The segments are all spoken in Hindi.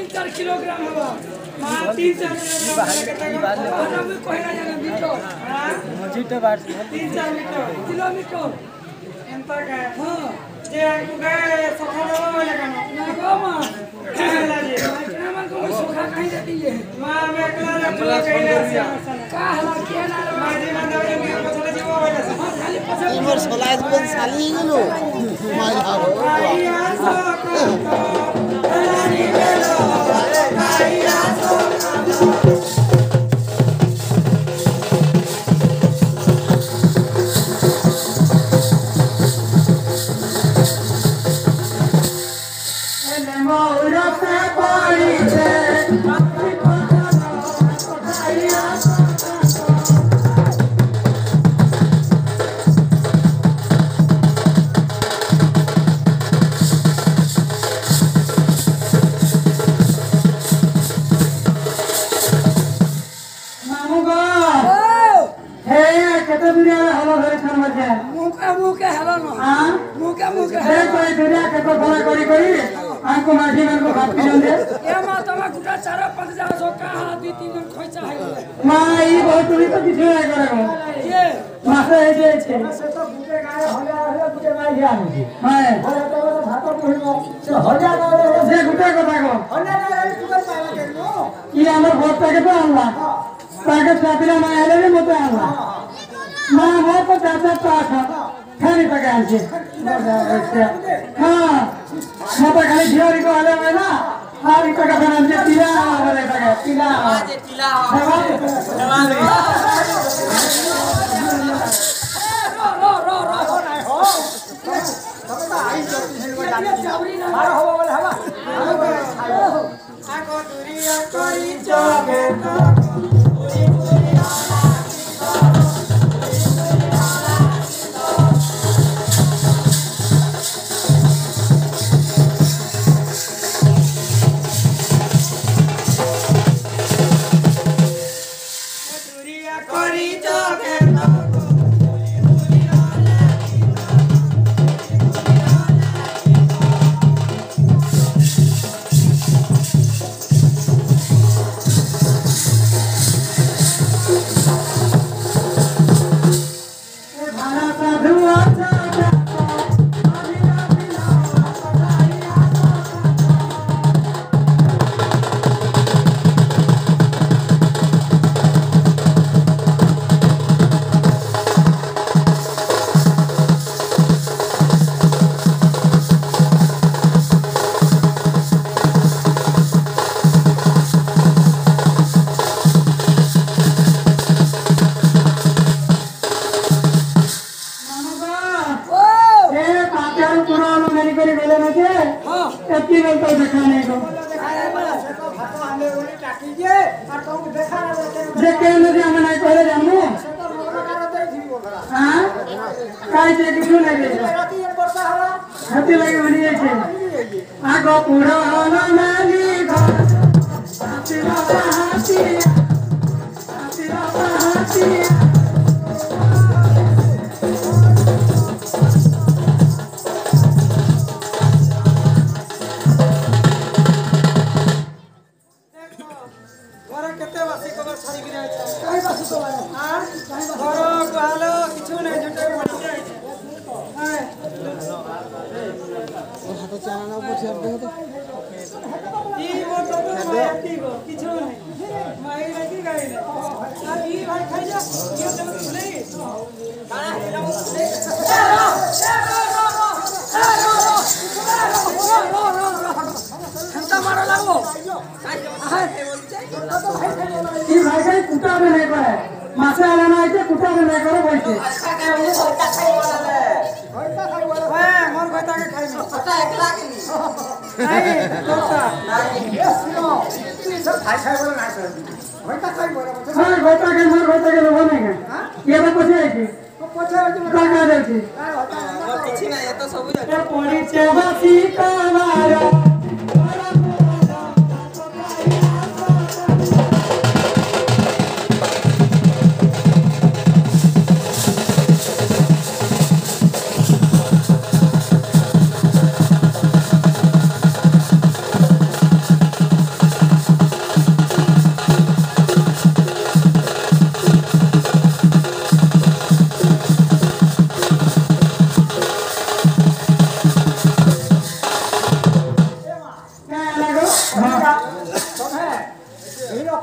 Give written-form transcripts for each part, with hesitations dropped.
3-4 किलोग्राम होगा मां 3-4 किलोग्राम में कोई ना जाने मीटर मुझे तो बात 3-4 किलोमीटर एंता का हां जे गए सखा लगाना ना गो मां इतना मन को सुखा कहीं देती है मां मैं अकेला रखला कहीं का हला के ना मां जी ना दौड़े में पछले जीव होइला खाली पछले इमर सोलाइज बन साली गेलो माय हारो रानी बेलो काइया सो आंको माजी मन को खाती दे ए मां तमा गुटा 4-5 जा सो का 2-3 जन खोइचा है मां ई बहुत तुरी तो किछ नहीं करेगो ये मासे है जे छे से तो गुटे गाय होला गुटे गाय हिया नहीं हां होला तो भात पुहिनो से होला जे गुटे कथा को होला ना तुगर पाला केनो ई हमर भोट के तो होला ताके चापिला मां आले रे मते होला मां हो तो चाचा पाखा खानी पकाल छे हां मोटा खाली ढियोरी को आले में ना हारी का नाम जे तिला वाले का तिला आज तिला रो नहीं हो सबका आई चावरी ना मारो हो बोले हवा आको दुरिया करी जागे तो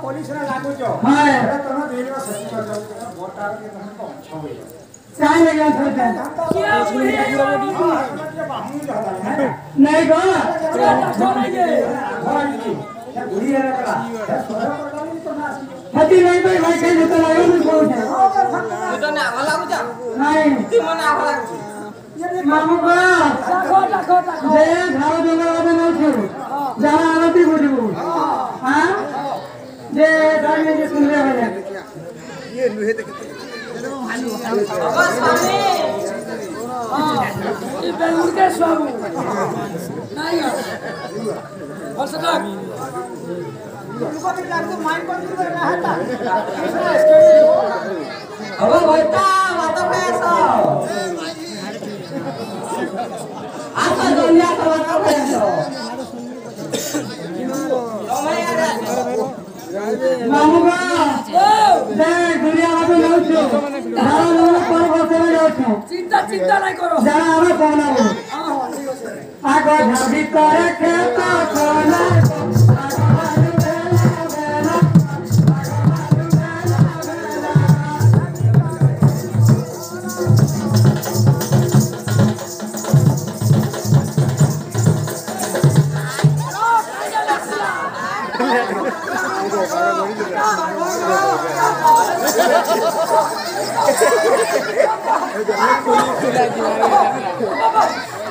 पुलिस रे लागू जो हां अरे तनो देलवा सच्ची कर दो वोटर के तनो कम छवे काय लगे छोटा क्या बुढ़ी है ये बाहू जाता है नहीं गो क्या छोड़ेंगे बुढ़ी है ना हती नहीं भाई भाई कहीं तो लायो नहीं बोल है तो ना भला बुझा नहीं ती मना भला मामू को देखो जे घर जंगल में नहीं छू जहां आरती बुझबू हां जे दागे जे सुन ले भले ये लुहे तक बस स्वामी ये बेलूर के स्वामी नहीं है बस ना उनको भी लागू माइंड कंट्रोल रहा था अब होता मत पैसा आता दुनिया का मत पैसा मामू को देख दुनिया में नहीं छू जहां लोग पर बसे में नहीं छू चिंता नहीं करो जहां आवे कौन हो हां ठीक है आगो ढाबी करे खेता कोना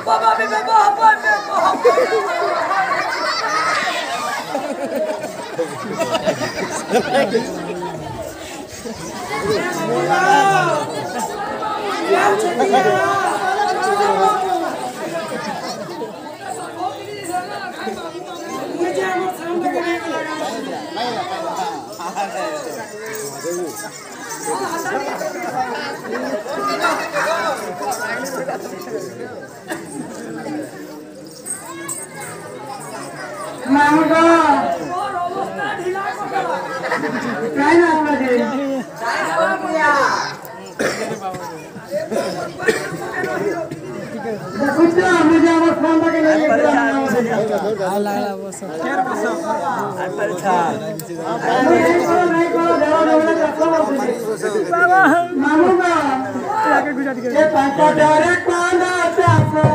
बाबा भी बाबा मामू को और अवस्था ढीला कर काय ना आपला दे चाय हवा बुया कुछ ना मुझे आवाज फोन लगे नहीं मामू को ये पंचा डरे कांदा चासो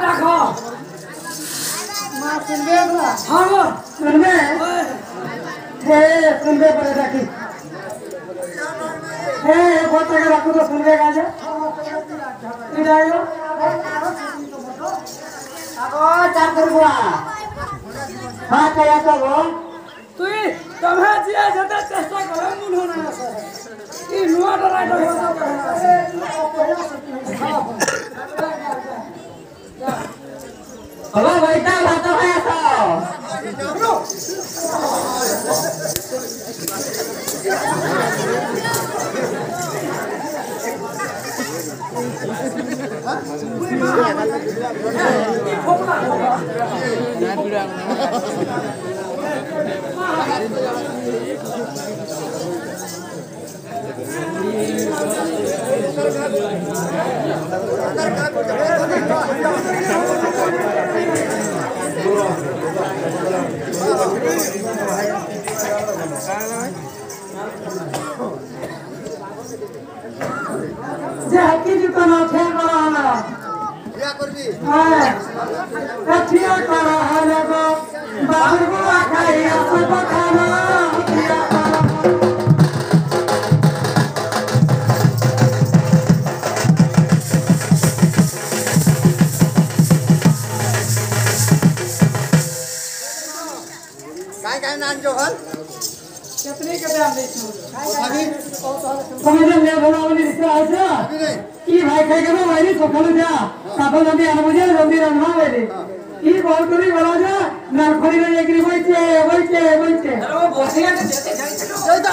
देखो मां सुनबे बला हाँ सुनबे हे सुनबे पड़े रखी हे बहुत तक रखो तो सुनबे का जा इडायो अगो चाकर बुआ हां क्या कहो तू तुम्हें जिया जता चेष्टा करो मुन होना है ई नुआ डराई हो जाता है अब बैठा मत पैसा जे हकी जुता ना खेल रहा है क्या करबी हां कथिया करा है लगो बाबू बुआ खाई सब खाना किया काय नाम जो हल कितने के दाम दे तू अभी समझ ले बनावनी रिश्ता है अभी नहीं की भाई खाई के भाई नहीं सोखल जा काबल जल्दी आना मुझे जल्दी रंगना है रे কি বলতরি বলা যা না খড়িরে একরি বইছে আরে ও বসে আছে যেতে যাই তো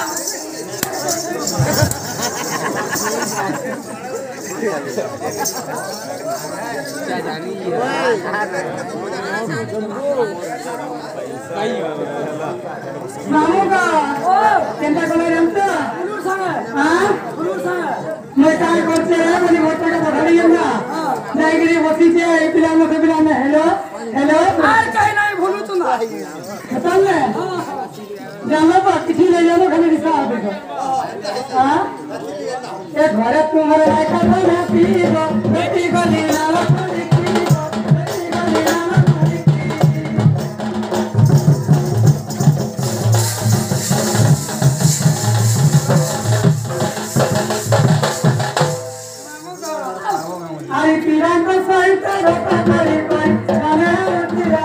নামুকা ও কেনটা করে জানতা পুরুষ সামনে হ্যাঁ পুরুষ সামনে मैं काय करते है बनी मोटा का पठाड़ी है ना जाईगिरी बसी छे ए पिला मते पिला ने हेलो আর কই নাই ভুলু তো না चल ले जानो बा किसी ले जानो खाली दिखा देखो हां ए घरे तुम्हारे लायका तो ना पीबो बेटी को लीला आई पीरा को सहित रोटा करी कोई जाने पीरा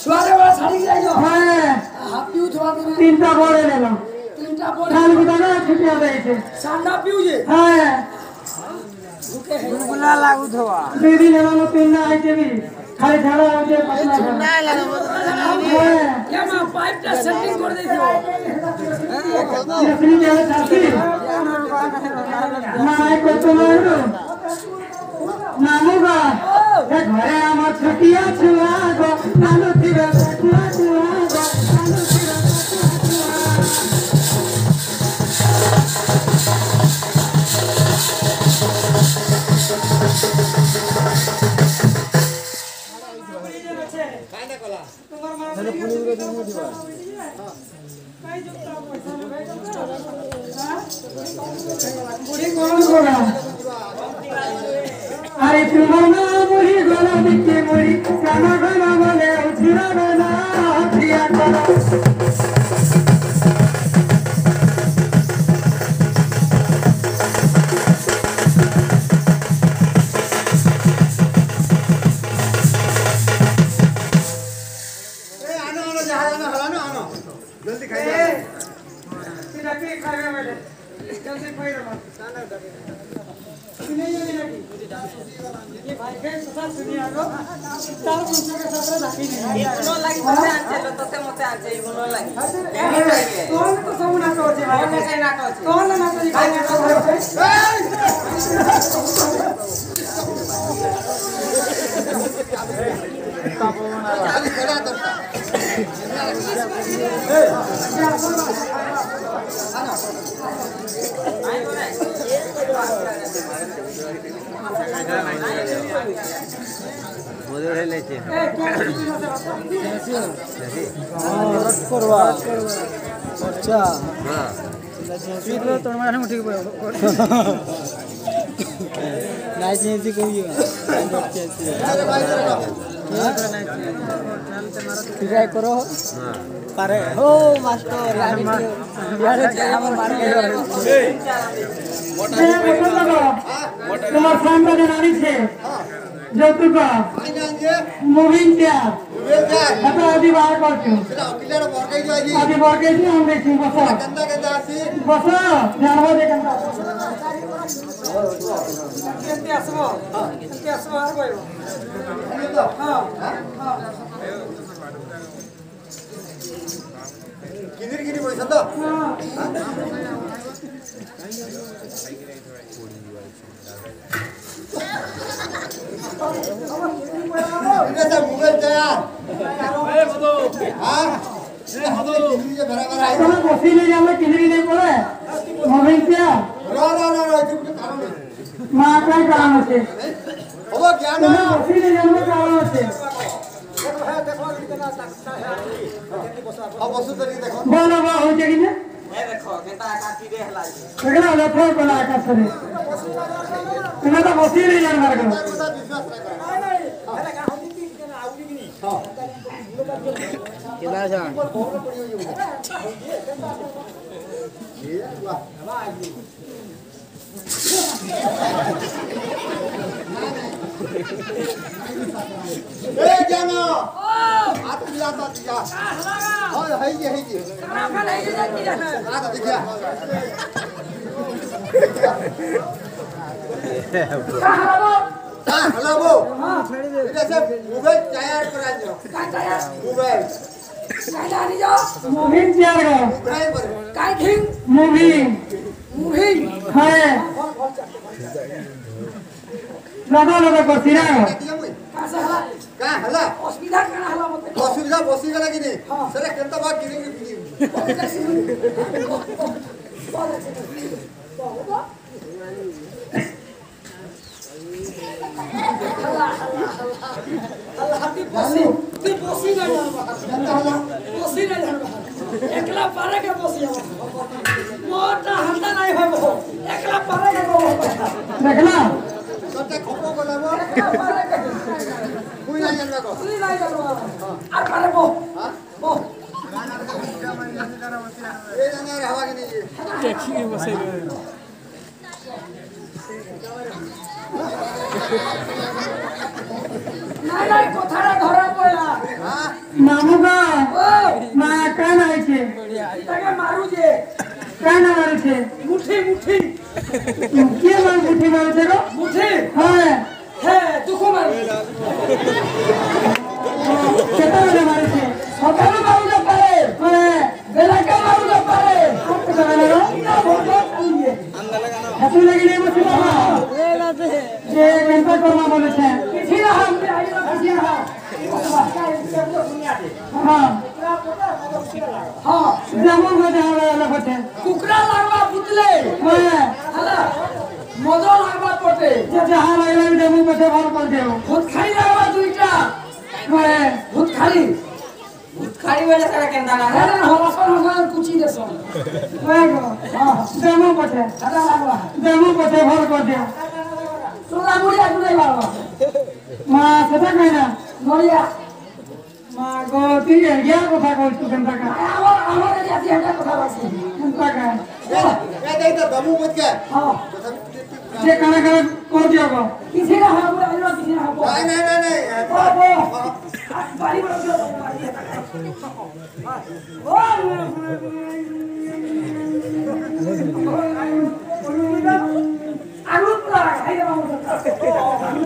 छुआरे वाला साड़ी गिराइयो हां हाफ पिउ थवा दे तीनटा बोले ले लो तीनटा बोल काल गुदाना छुटिया दे छे सांडा पिउ जे हां रुके है गुला लागू थवा दीदी ने मानो तीन ना आई जेबी खाली झाड़ा होते पतला ना क्या मां पाइप टा सेटिंग कर दे दियो जसरी ने छाती ना आई को तो मारो नामुगा ए घरे आमार छटिया छुआ गो नानु तिरा छुआ गो नानु तिरा बुढ़ी कौन होगा अरे तुम्हारा बुढ़ी गोला दिखे बुढ़ी गाना गाना बोले उछरा गाना दिया करो जल्दी खाइए ये भाई के ससा सुनी आगो तार मुझे के ससा ढाकी नहीं इनो लागि मते आछे लो तते मते आछे इनो लागि कौन तो सब ना कहते भाई कोन काई ना कहछे कौन ना तो भाई ना बोले लेते हैं करवा अच्छा हां सीधो तो माने मुठी को नाइस नीति कोई ट्राई करो हां पारे हो मास्टर यार हमर मार के তোমার সামনে নারী ছে যৌতুক মুভিং চেয়ার এটা আদি বার করছো আদি বর্গেছি আমি দেখছি বস বস জানবো দেখেন কেতে আসবো আর কইবো হ্যাঁ হ্যাঁ किनी पैसा तो मोबाइल तैयार তুমি বসিলে যাবে কিনরি নেই পড়ে মুভিং চেয়ার মা কাই কারণ আছে তুমি বসিলে যাবে কারণ আছে बोलो बा हो जाएगी ना ए देखो केता काटी दे हला देखना लफो कोला आकाश रे तुम्हें तो बसी नहीं जानवर को जानो हाथ मिलाता दिया हां है ये कहां पर है ये दिया हाथ दिया हां हेलो वो हां इधर से मोबाइल तैयार करा दो का तैयार मोबाइल चला नहीं जाओ मूवी तैयार करो ड्राइवर काय थिंग मूवी है लगा लगा को सिरा का हला असुविधा कना हला मत असुविधा बसी गला कि नहीं सर केंता बात किनी एकला पारे के बसिया मोटा हंडा नहीं हो एकला पारे के देखना सबटा खपो गलाबो कोई नहीं जानबा को कोई नहीं जानबा आ पारे बो हां बो ए जाने रे हवा कि नहीं टैक्सी में बसे नहीं कोठारा घरे पड़ा हां मामू का ओ मां कान आए छे ताके मारू जे कान मारे छे मुठी मुठी के मां मुठी मारे छे रो मुठी हां हे दुखो मारू केता वाले मारे छे सकाल मारू ना पारे हां बेला के मारू ना पारे आप तो लगा रो ना भोटो चाहिए हाथी लगी नहीं मत बाबा ये घंटा कोमा बोले छे किसी ना हम पे आई ना किसी ना हां हां जामुन को जहां वाला बटे कुकरा लागवा पुतले हां हला मदो लागवा पटे जे जहां वाला जामुन बटे भर कर देओ भूत खाई लागवा दुईटा हां भूत खाली बेले सारा केंदा ना है ना हसन कुची देसो हां जामुन बटे हला लागवा जामुन बटे भर कर देओ सोला मुड़िया दुई लागवा मां सेटा कहना नरिया मां गोती है क्या কথা কইছ তুই কেনটা কা আমার জাতি এটা কথা বলছি কেনটা কা ए दे तो दमू बुझ के हां যে কানে কানে কর দিও গো किसी ना हम आइलो किसी ना हम नहीं बाबू बारी बड़ आलू पूरा खाई दे बाबू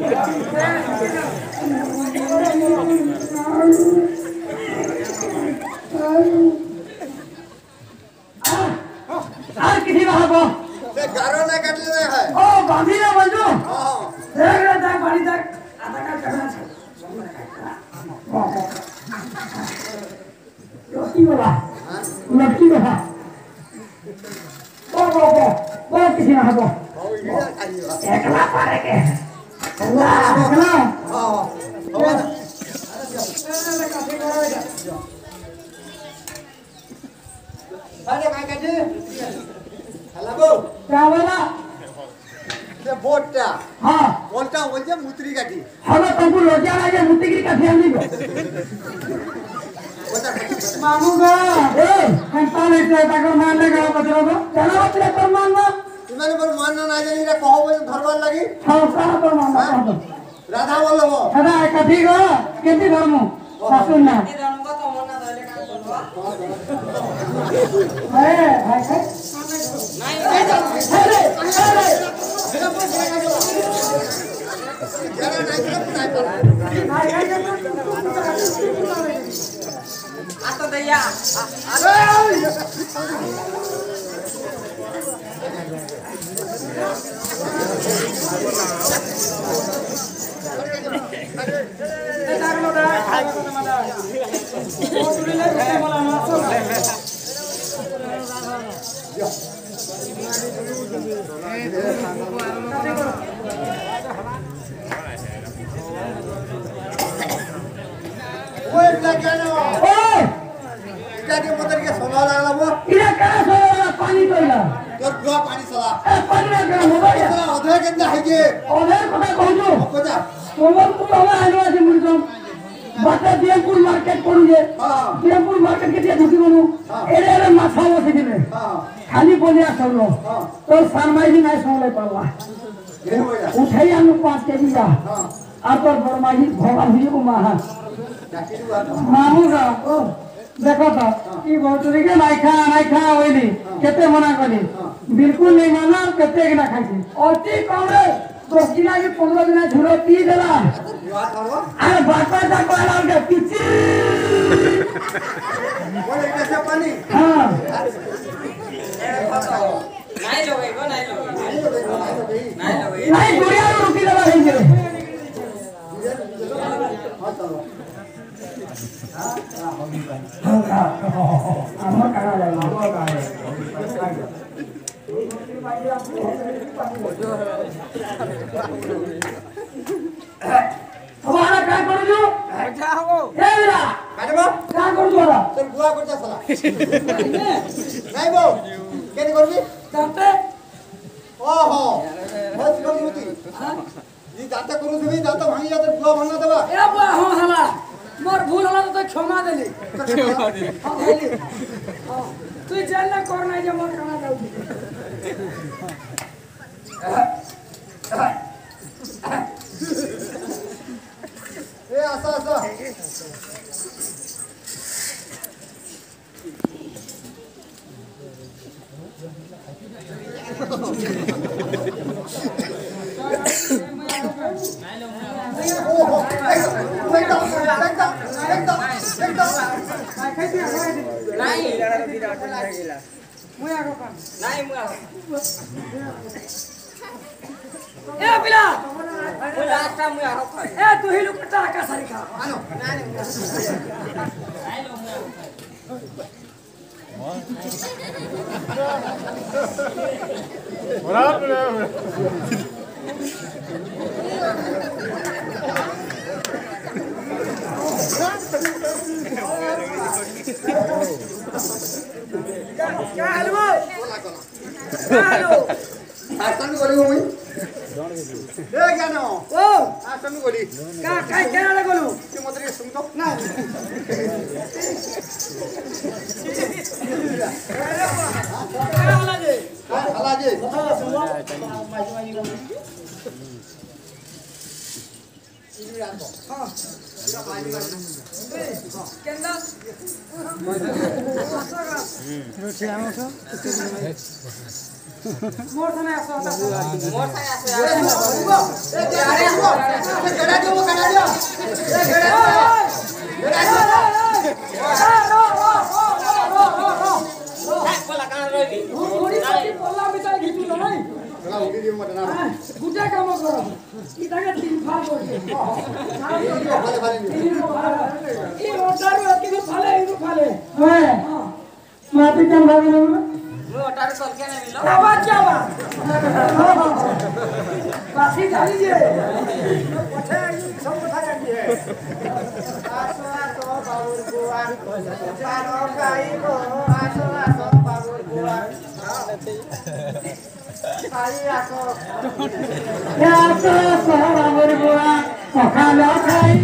আর কিছি না হবো से गारो ना काट ले है ও বাঁধি না বলছো हां देख रे देख बारी देख आधा का करना है লটকি বাবা লটকি বাবা ও কিছি না হবো একলা পারে কে একলা हां अरे काय काजी हला बो चावला से बोटटा हां बोलता बोलजे मुत्री काटी हमें तुमको लज्जा लगे मुत्तिगिरी का ध्यान नहीं बोटा मानूंगा ए कंटा नहीं से ताकर मारने का बचरो को चलो अपने पर मानना तुम्हारे पर मानना ना जानी रे कहो बोल धरवाल लगी संसार पर मानना राधा बोलबो सदा कथी गो केती धर्म सासुन ना ए भाई आता दैया ओए लगानो ओ काटी मोटर के सोना लागला बो इरा का सोला पानी तोला तोर गुआ पानी सला ए पानी ना का मोबाइल सला अधे के ना है के ओधर কথা कहजो कोजा তোমার তো বাবা আনো আছে মুরগম बाटा दियमपुर मार्केट पड़ू जे दियमपुर मार्केट के दिया ढुकी बनू एरे एरे माथा बसे दिले खाली बोलिया सरो तो सानमाई भी नहीं सोले पड़ला उठाई हम 5 केजी का और तो बरमाही भोगा हुई को माहा मामूगा ओ देखो तो ई बहुत रे नहीं खा होइली केते मना करी बिल्कुल नहीं माना केते के ना खाई अति कम रे 10 दिन के 15 दिन झुलो पी देला अरे बाटा जा कोला के पीछे बोले कैसे पानी हां नहीं लोगे को नहीं लोगे नहीं गुड़िया रोटी देला है जे আমার কানা যায় না तुम्हारा क्या करो जो क्या हो ए बेटा मैडम क्या करो तुम्हारा तो बुआ करता साला नहीं बो क्या करबी करते ओहो बहुत कम होती ये दाता करू देबी दाता भांगी जाते बुआ भांगा देबा ए बुआ हो हला मोर भूल हला तो क्षमा देली हां देली तू जान ना कर नहीं जे मोर खाना जाऊ ए आसा आसा ओहो देखो नहीं मुया को काम नहीं मुया ए पिला मुया का मुया हो ए तू ही लोग कटा का सारी खा आनो क्या हेलो हेलो आसन गोली होई ए ज्ञानो ओ आसन गोली का काय केना लगलू के मतरे सुन तो ना क्या वाला जे हला जे हां केंदा मोर थाने आसो मोर थाने आसो ए गड़ा दो गड़ा दो ए गड़ा बोला कान रोई थोड़ी सी पोला बिचार घिचू न नहीं चला उगी दियो मत ना गुटा काम करो ई ताके 3 फाल होई भाले भाले ई रोटारो अति फाले ई फाले हां माटी के भाग ना रोटारो चल के नहीं मिलो क्या बा बासी जानी जे पछे सब कथा जानी है आसो आसो बाबूर बुआ पारो खाइबो आसो आसो बाबूर बुआ खाई आसो या तो सहारा बुआ खाना खाई